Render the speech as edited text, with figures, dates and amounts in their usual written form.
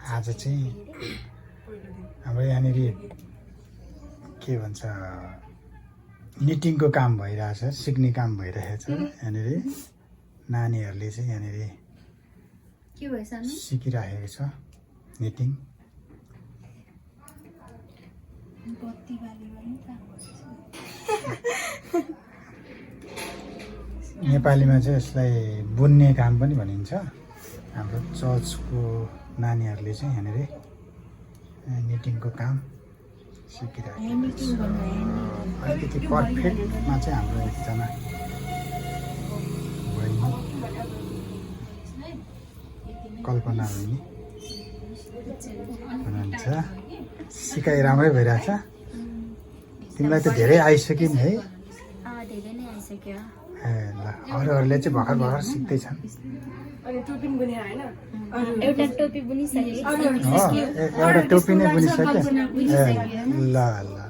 आज चाहिँ हाम्रो यहाँनिर के भन्छ निटिङको काम भइरहेछ, सिक्ने काम भइरहेछ यहाँनिर। नानीहरूले चाहिँ यहाँनिर के भएछ नि सिकिरहेको छ निटिङ। नेपालीमा चाहिँ यसलाई बुन्ने काम पनि भनिन्छ। हाम्रो चर्चको नानीहरूले चाहिँ यहाँनिर निटिङको काम सिकिरहेको छ। अलिकति पर्फेक्टमा चाहिँ हाम्रो एकजना बहिनी कल्पना बहिनी हुनुहुन्छ। सिकाइ राम्रै भइरहेछ। तिमीलाई त धेरै आइसक्यो नि है? धेरै नै आइसक्यो। ए ल, अरूहरूले चाहिँ भर्खर भर्खर सिक्दैछन्। एउटा टोपी बुनिसके। एउटा टोपी नै बुनिसक्यो। ए ल ल